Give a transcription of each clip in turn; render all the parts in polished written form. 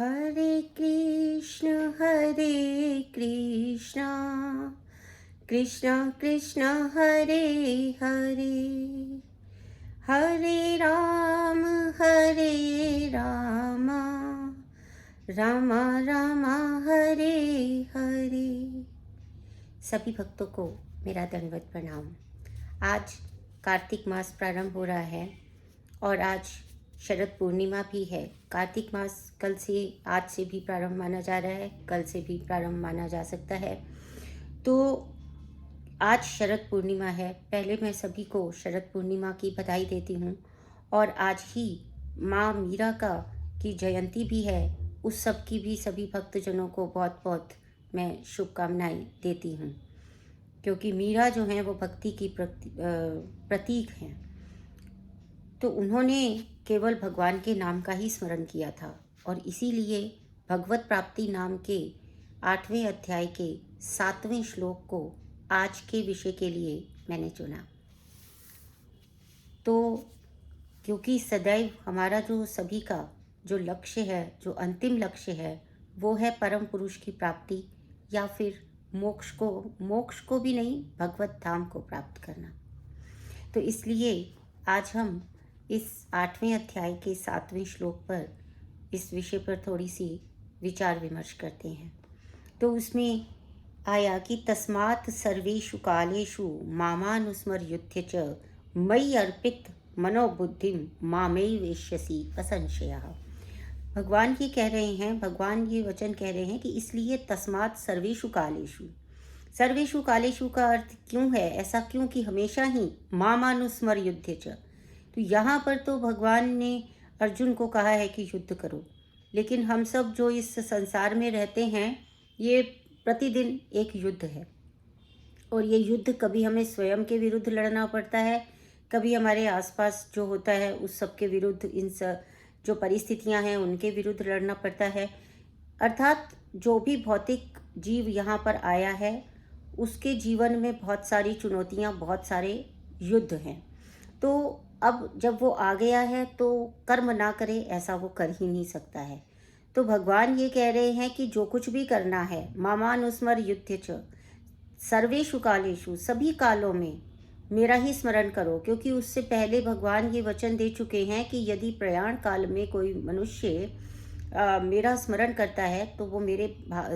हरे कृष्ण कृष्ण कृष्ण हरे हरे, हरे राम राम राम हरे हरे। सभी भक्तों को मेरा दंडवत प्रणाम। आज कार्तिक मास प्रारंभ हो रहा है और आज शरद पूर्णिमा भी है। कार्तिक मास कल से, आज से भी प्रारंभ माना जा रहा है, कल से भी प्रारंभ माना जा सकता है। तो आज शरद पूर्णिमा है। पहले मैं सभी को शरद पूर्णिमा की बधाई देती हूँ और आज ही माँ मीरा की जयंती भी है। उस सब की भी सभी भक्तजनों को बहुत बहुत मैं शुभकामनाएं देती हूँ, क्योंकि मीरा जो हैं वो भक्ति की प्रतीक हैं। तो उन्होंने केवल भगवान के नाम का ही स्मरण किया था और इसीलिए भगवत प्राप्ति नाम के 8वें अध्याय के 7वें श्लोक को आज के विषय के लिए मैंने चुना। तो क्योंकि सदैव हमारा जो सभी का जो लक्ष्य है, जो अंतिम लक्ष्य है, वो है परम पुरुष की प्राप्ति या फिर मोक्ष को भी नहीं, भगवत धाम को प्राप्त करना। तो इसलिए आज हम इस 8वें अध्याय के 7वें श्लोक पर इस विषय पर थोड़ी सी विचार विमर्श करते हैं। तो उसमें आया कि तस्मात् सर्वेषु कालेषु मामानुस्मर युध्य च मयि अर्पित मनोबुद्धिम मामेव वेश्यसि असंशयः। भगवान ये कह रहे हैं, भगवान ये वचन कह रहे हैं कि इसलिए तस्मात् सर्वेषु कालेषु, सर्वेषु कालेषु का अर्थ क्यों है, ऐसा क्यों कि हमेशा ही मामानुस्मर युध्य च। तो यहाँ पर तो भगवान ने अर्जुन को कहा है कि युद्ध करो, लेकिन हम सब जो इस संसार में रहते हैं ये प्रतिदिन एक युद्ध है और ये युद्ध कभी हमें स्वयं के विरुद्ध लड़ना पड़ता है, कभी हमारे आसपास जो होता है उस सब के विरुद्ध, जो परिस्थितियां हैं उनके विरुद्ध लड़ना पड़ता है। अर्थात जो भी भौतिक जीव यहाँ पर आया है उसके जीवन में बहुत सारी चुनौतियाँ, बहुत सारे युद्ध हैं। तो अब जब वो आ गया है तो कर्म ना करे ऐसा वो कर ही नहीं सकता है। तो भगवान ये कह रहे हैं कि जो कुछ भी करना है, मामानुस्मर युध्य च, सर्वेषु कालेषु, सभी कालों में मेरा ही स्मरण करो। क्योंकि उससे पहले भगवान ये वचन दे चुके हैं कि यदि प्रयाण काल में कोई मनुष्य मेरा स्मरण करता है तो वो मेरे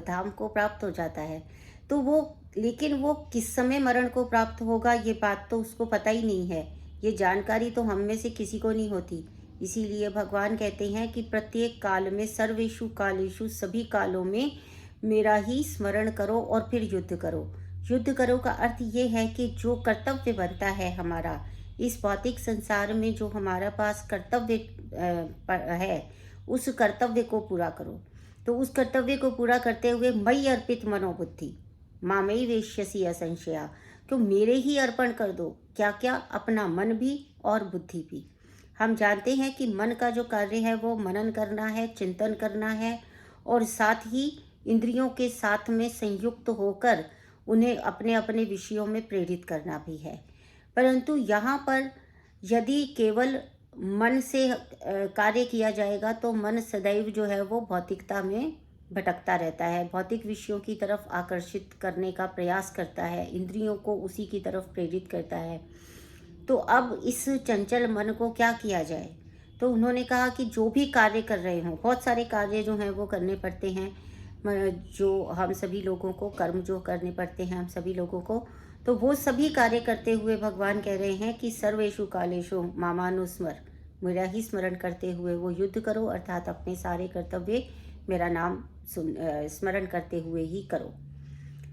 धाम को प्राप्त हो जाता है। तो लेकिन वो किस समय मरण को प्राप्त होगा ये बात तो उसको पता ही नहीं है, ये जानकारी तो हम में से किसी को नहीं होती। इसीलिए भगवान कहते हैं कि प्रत्येक काल में, सर्वेषु कालेषु, सभी कालों में मेरा ही स्मरण करो और फिर युद्ध करो। युद्ध करो का अर्थ ये है कि जो कर्तव्य बनता है हमारा इस भौतिक संसार में, जो हमारा पास कर्तव्य है, उस कर्तव्य को पूरा करो। तो उस कर्तव्य को पूरा करते हुए मयि अर्पित मनोबुद्धि मामेव वेश्यसि असंशया, तो मेरे ही अर्पण कर दो। क्या क्या? अपना मन भी और बुद्धि भी। हम जानते हैं कि मन का जो कार्य है वो मनन करना है, चिंतन करना है और साथ ही इंद्रियों के साथ में संयुक्त होकर उन्हें अपने अपने विषयों में प्रेरित करना भी है। परंतु यहाँ पर यदि केवल मन से कार्य किया जाएगा तो मन सदैव जो है वो भौतिकता में भटकता रहता है, भौतिक विषयों की तरफ आकर्षित करने का प्रयास करता है, इंद्रियों को उसी की तरफ प्रेरित करता है। तो अब इस चंचल मन को क्या किया जाए? तो उन्होंने कहा कि जो भी कार्य कर रहे हों, बहुत सारे कार्य जो हैं वो करने पड़ते हैं, जो हम सभी लोगों को कर्म जो करने पड़ते हैं हम सभी लोगों को, तो वो सभी कार्य करते हुए भगवान कह रहे हैं कि सर्वेषु कालेषु मामानुस्मर, मेरा ही स्मरण करते हुए वो युद्ध करो। अर्थात अपने सारे कर्तव्य मेरा नाम स्मरण करते हुए ही करो।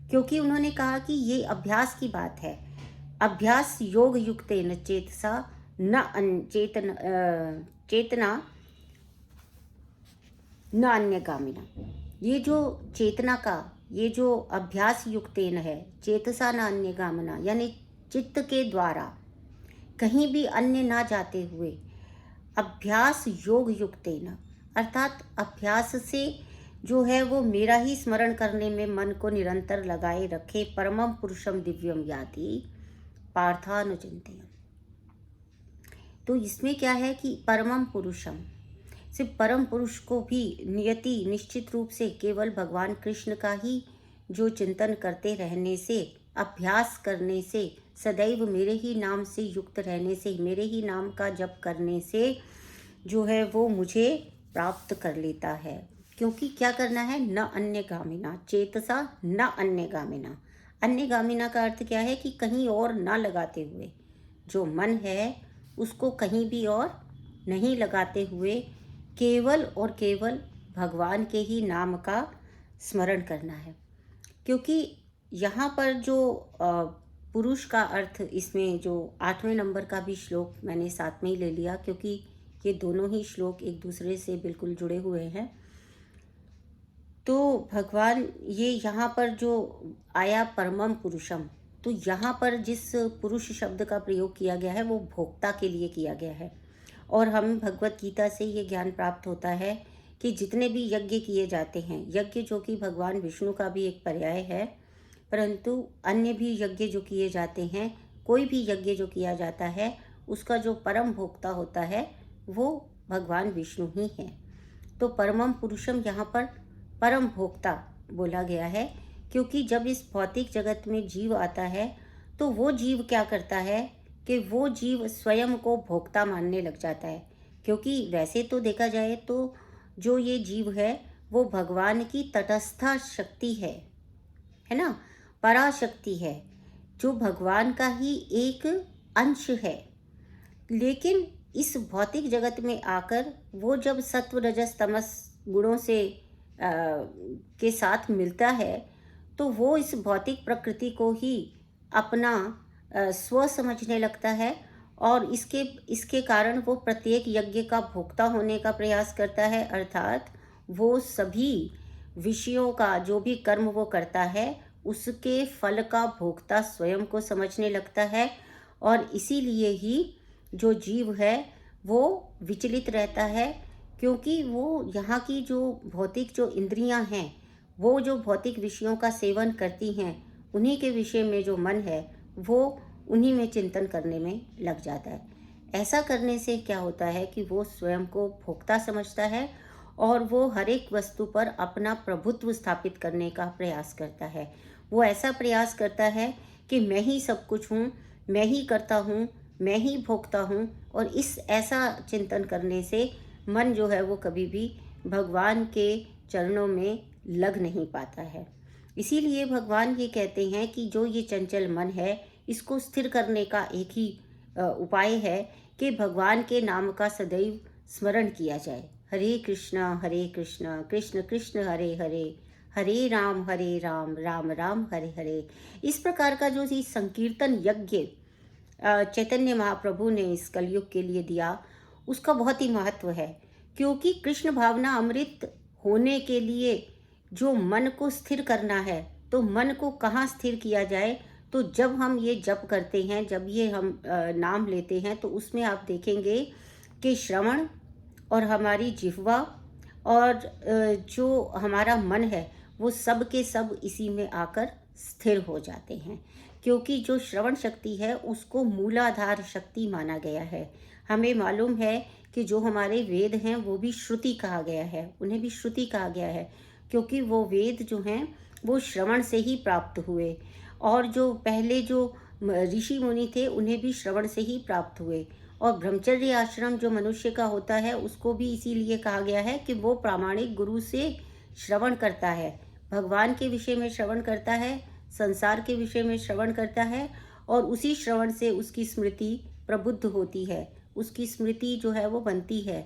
क्योंकि उन्होंने कहा कि ये अभ्यास की बात है। अभ्यास योग युक्तेन चेतसा न चेतना न अन्यगामिना। ये जो चेतना का, ये जो अभ्यास युक्तेन है, चेतसा न अन्यगामिना, यानी चित्त के द्वारा कहीं भी अन्य ना जाते हुए, अभ्यास योग युक्तेन, अर्थात अभ्यास से जो है वो मेरा ही स्मरण करने में मन को निरंतर लगाए रखे, परमम पुरुषम दिव्यम याति पार्थानुचिंतयन्। तो इसमें क्या है कि परमम पुरुषम, सिर्फ परम पुरुष को भी नियति निश्चित रूप से केवल भगवान कृष्ण का ही जो चिंतन करते रहने से, अभ्यास करने से, सदैव मेरे ही नाम से युक्त रहने से, मेरे ही नाम का जप करने से जो है वो मुझे प्राप्त कर लेता है। क्योंकि क्या करना है, न अन्यगामिना चेतसा न अन्यगामिना। अन्यगामिना का अर्थ क्या है कि कहीं और ना लगाते हुए, जो मन है उसको कहीं भी और नहीं लगाते हुए केवल और केवल भगवान के ही नाम का स्मरण करना है। क्योंकि यहाँ पर जो पुरुष का अर्थ, इसमें जो 8वें नंबर का भी श्लोक मैंने साथ में ही ले लिया, क्योंकि ये दोनों ही श्लोक एक दूसरे से बिल्कुल जुड़े हुए हैं। तो भगवान ये यहाँ पर जो आया परमम पुरुषम, तो यहाँ पर जिस पुरुष शब्द का प्रयोग किया गया है वो भोक्ता के लिए किया गया है। और हम भगवत गीता से ये ज्ञान प्राप्त होता है कि जितने भी यज्ञ किए जाते हैं, यज्ञ जो कि भगवान विष्णु का भी एक पर्याय है, परंतु अन्य भी यज्ञ जो किए जाते हैं, कोई भी यज्ञ जो किया जाता है उसका जो परम भोक्ता होता है वो भगवान विष्णु ही है। तो परमम पुरुषम यहाँ पर परम भोक्ता बोला गया है, क्योंकि जब इस भौतिक जगत में जीव आता है तो वो जीव क्या करता है कि वो जीव स्वयं को भोक्ता मानने लग जाता है। क्योंकि वैसे तो देखा जाए तो जो ये जीव है वो भगवान की तटस्था शक्ति है ना, पराशक्ति है, जो भगवान का ही एक अंश है। लेकिन इस भौतिक जगत में आकर वो जब सत्व रजस तमस गुणों से के साथ मिलता है तो वो इस भौतिक प्रकृति को ही अपना स्व समझने लगता है, और इसके कारण वो प्रत्येक यज्ञ का भोक्ता होने का प्रयास करता है। अर्थात वो सभी विषयों का जो भी कर्म वो करता है उसके फल का भोक्ता स्वयं को समझने लगता है। और इसीलिए ही जो जीव है वो विचलित रहता है, क्योंकि वो यहाँ की जो भौतिक जो इंद्रियां हैं, वो जो भौतिक विषयों का सेवन करती हैं, उन्हीं के विषय में जो मन है वो उन्हीं में चिंतन करने में लग जाता है। ऐसा करने से क्या होता है कि वो स्वयं को भोक्ता समझता है और वो हर एक वस्तु पर अपना प्रभुत्व स्थापित करने का प्रयास करता है। वो ऐसा प्रयास करता है कि मैं ही सब कुछ हूँ, मैं ही करता हूँ, मैं ही भोगता हूँ, और इस ऐसा चिंतन करने से मन जो है वो कभी भी भगवान के चरणों में लग नहीं पाता है। इसीलिए भगवान ये कहते हैं कि जो ये चंचल मन है इसको स्थिर करने का एक ही उपाय है कि भगवान के नाम का सदैव स्मरण किया जाए। हरे कृष्ण कृष्ण कृष्ण हरे हरे, हरे राम राम राम हरे हरे। इस प्रकार का जो ये संकीर्तन यज्ञ चैतन्य महाप्रभु ने इस कलयुग के लिए दिया, उसका बहुत ही महत्व है। क्योंकि कृष्ण भावना अमृत होने के लिए जो मन को स्थिर करना है, तो मन को कहाँ स्थिर किया जाए, तो जब हम ये जप करते हैं, जब ये हम नाम लेते हैं, तो उसमें आप देखेंगे कि श्रवण और हमारी जिह्वा और जो हमारा मन है वो सब के सब इसी में आकर स्थिर हो जाते हैं। क्योंकि जो श्रवण शक्ति है उसको मूलाधार शक्ति माना गया है। हमें मालूम है कि जो हमारे वेद हैं वो भी श्रुति कहा गया है, उन्हें भी श्रुति कहा गया है, क्योंकि वो वेद जो हैं वो श्रवण से ही प्राप्त हुए, और जो पहले जो ऋषि मुनि थे उन्हें भी श्रवण से ही प्राप्त हुए। और ब्रह्मचर्य आश्रम जो मनुष्य का होता है उसको भी इसीलिए कहा गया है कि वो प्रामाणिक गुरु से श्रवण करता है, भगवान के विषय में श्रवण करता है, संसार के विषय में श्रवण करता है, और उसी श्रवण से उसकी स्मृति प्रबुद्ध होती है, उसकी स्मृति जो है वो बनती है।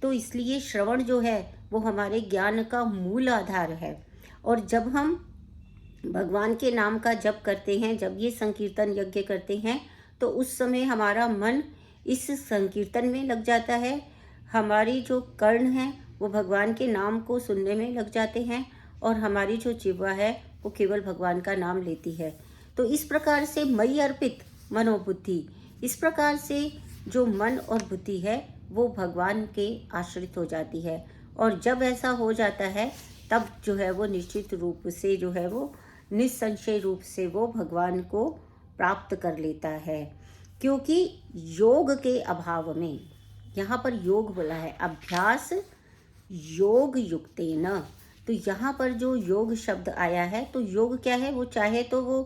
तो इसलिए श्रवण जो है वो हमारे ज्ञान का मूल आधार है। और जब हम भगवान के नाम का जप करते हैं, जब ये संकीर्तन यज्ञ करते हैं, तो उस समय हमारा मन इस संकीर्तन में लग जाता है, हमारी जो कर्ण हैं वो भगवान के नाम को सुनने में लग जाते हैं, और हमारी जो जिह्वा है वो केवल भगवान का नाम लेती है। तो इस प्रकार से मई अर्पित मनोबुद्धि, इस प्रकार से जो मन और बुद्धि है वो भगवान के आश्रित हो जाती है। और जब ऐसा हो जाता है तब जो है वो निश्चित रूप से जो है वो निस्संशय रूप से वो भगवान को प्राप्त कर लेता है। क्योंकि योग के अभाव में, यहाँ पर योग बोला है, अभ्यास योग युक्तेन। तो यहाँ पर जो योग शब्द आया है, तो योग क्या है, वो चाहे तो वो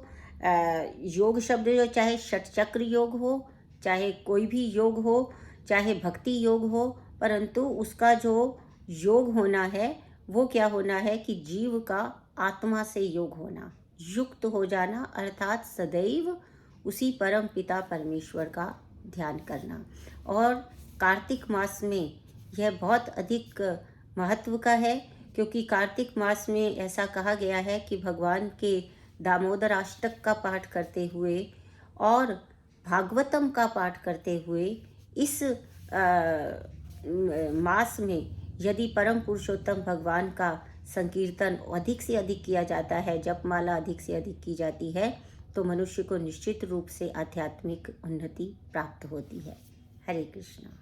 योग शब्द जो चाहे षटचक्र योग हो, चाहे कोई भी योग हो, चाहे भक्ति योग हो, परंतु उसका जो योग होना है वो क्या होना है कि जीव का आत्मा से योग होना, युक्त हो जाना, अर्थात सदैव उसी परम पिता परमेश्वर का ध्यान करना। और कार्तिक मास में यह बहुत अधिक महत्व का है, क्योंकि कार्तिक मास में ऐसा कहा गया है कि भगवान के दामोदर अष्टक का पाठ करते हुए और भागवतम का पाठ करते हुए इस मास में यदि परम पुरुषोत्तम भगवान का संकीर्तन अधिक से अधिक किया जाता है, जपमाला अधिक से अधिक की जाती है, तो मनुष्य को निश्चित रूप से आध्यात्मिक उन्नति प्राप्त होती है। हरे कृष्णा।